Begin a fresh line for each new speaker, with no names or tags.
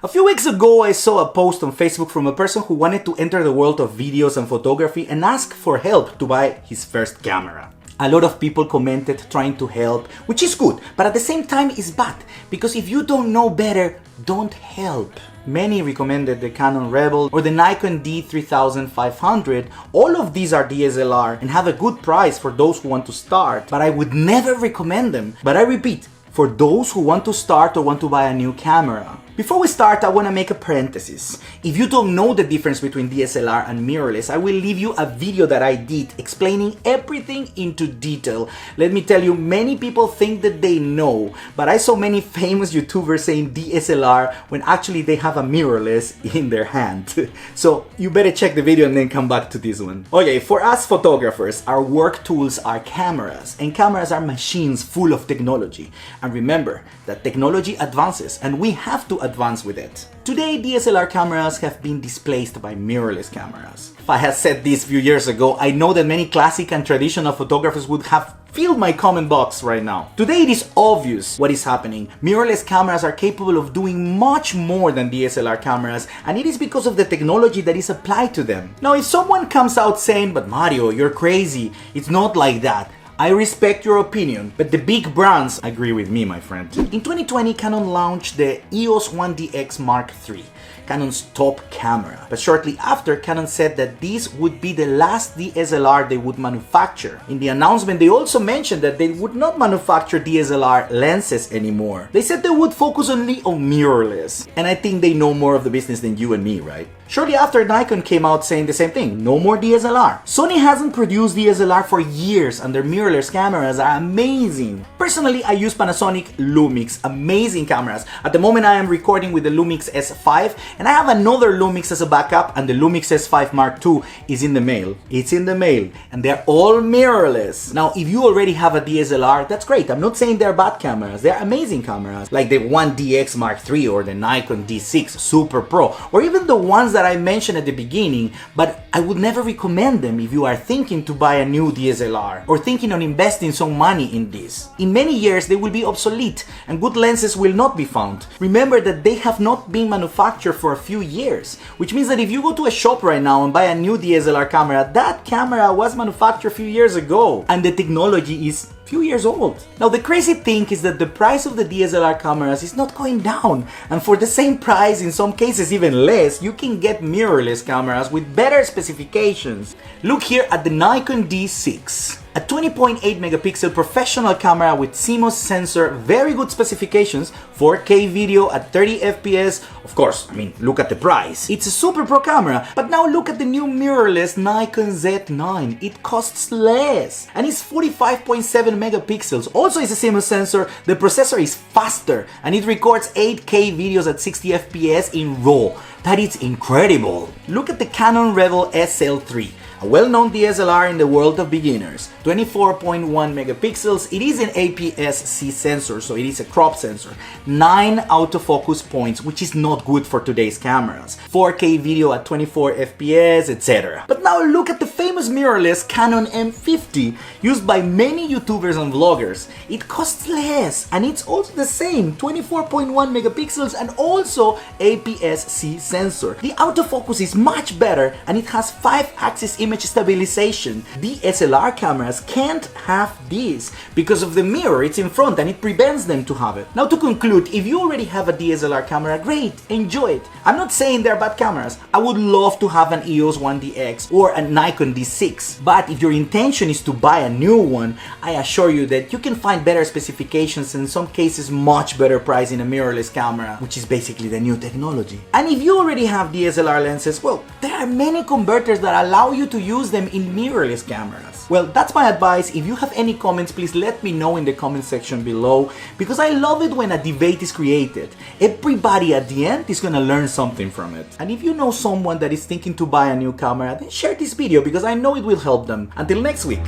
A few weeks ago, I saw a post on Facebook from a person who wanted to enter the world of videos and photography and ask for help to buy his first camera. A lot of people commented trying to help, which is good, but at the same time is bad, because if you don't know better, don't help. Many recommended the Canon Rebel or the Nikon D3500. All of these are DSLR and have a good price for those who want to start, but I would never recommend them. But I repeat, for those who want to start or want to buy a new camera. Before we start, I want to make a parenthesis. If you don't know the difference between DSLR and mirrorless, I will leave you a video that I did explaining everything into detail. Let me tell you, many people think that they know, but I saw many famous YouTubers saying DSLR when actually they have a mirrorless in their hand. So you better check the video and then come back to this one. Okay, for us photographers, our work tools are cameras, and cameras are machines full of technology. And remember that technology advances and we have to advance with it. Today, DSLR cameras have been displaced by mirrorless cameras. If I had said this a few years ago, I know that many classic and traditional photographers would have filled my comment box right now. Today it is obvious what is happening. Mirrorless cameras are capable of doing much more than DSLR cameras, and it is because of the technology that is applied to them. Now, if someone comes out saying, "But Mario, you're crazy, it's not like that," I respect your opinion, but the big brands agree with me, my friend. In 2020, Canon launched the EOS 1DX Mark III, Canon's top camera. But shortly after, Canon said that this would be the last DSLR they would manufacture. In the announcement, they also mentioned that they would not manufacture DSLR lenses anymore. They said they would focus only on mirrorless. And I think they know more of the business than you and me, right? Shortly after, Nikon came out saying the same thing, no more DSLR. Sony hasn't produced DSLR for years and their mirrorless cameras are amazing. Personally, I use Panasonic Lumix, amazing cameras. At the moment I am recording with the Lumix S5 and I have another Lumix as a backup, and the Lumix S5 Mark II is in the mail. It's in the mail and they're all mirrorless. Now, if you already have a DSLR, that's great. I'm not saying they're bad cameras. They're amazing cameras, like the 1DX Mark III or the Nikon D6 Super Pro, or even the ones that I mentioned at the beginning, but I would never recommend them if you are thinking to buy a new DSLR or thinking on investing some money in this. In many years they will be obsolete and good lenses will not be found. Remember that they have not been manufactured for a few years, which means that if you go to a shop right now and buy a new DSLR camera, that camera was manufactured a few years ago and the technology is few years old. Now, the crazy thing is that the price of the DSLR cameras is not going down, and for the same price, in some cases even less, you can get mirrorless cameras with better specifications. Look here at the Nikon D6. A 20.8 megapixel professional camera with CMOS sensor, very good specifications, 4K video at 30 FPS. Of course, I mean, look at the price. It's a super pro camera, but now look at the new mirrorless Nikon Z9. It costs less and it's 45.7 megapixels. Also, it's a CMOS sensor, the processor is faster and it records 8K videos at 60 FPS in RAW. That is incredible. Look at the Canon Rebel SL3. A well-known DSLR in the world of beginners. 24.1 megapixels, it is an APS-C sensor, so it is a crop sensor. 9 autofocus points, which is not good for today's cameras. 4K video at 24 FPS, etc. But now look at the famous mirrorless Canon M50, used by many YouTubers and vloggers. It costs less, and it's also the same, 24.1 megapixels and also APS-C sensor. The autofocus is much better, and it has 5-axis image stabilization. DSLR cameras can't have this because of the mirror, it's in front and it prevents them to have it. Now, to conclude, if you already have a DSLR camera, great, enjoy it. I'm not saying they're bad cameras. I would love to have an EOS 1DX or a Nikon D6, but if your intention is to buy a new one, I assure you that you can find better specifications and in some cases much better price in a mirrorless camera, which is basically the new technology. And if you already have DSLR lenses, well, there are many converters that allow you to use them in mirrorless cameras. Well, that's my advice. If you have any comments, please let me know in the comment section below, because I love it when a debate is created. Everybody at the end is gonna learn something from it. And if you know someone that is thinking to buy a new camera, then share this video because I know it will help them. Until next week.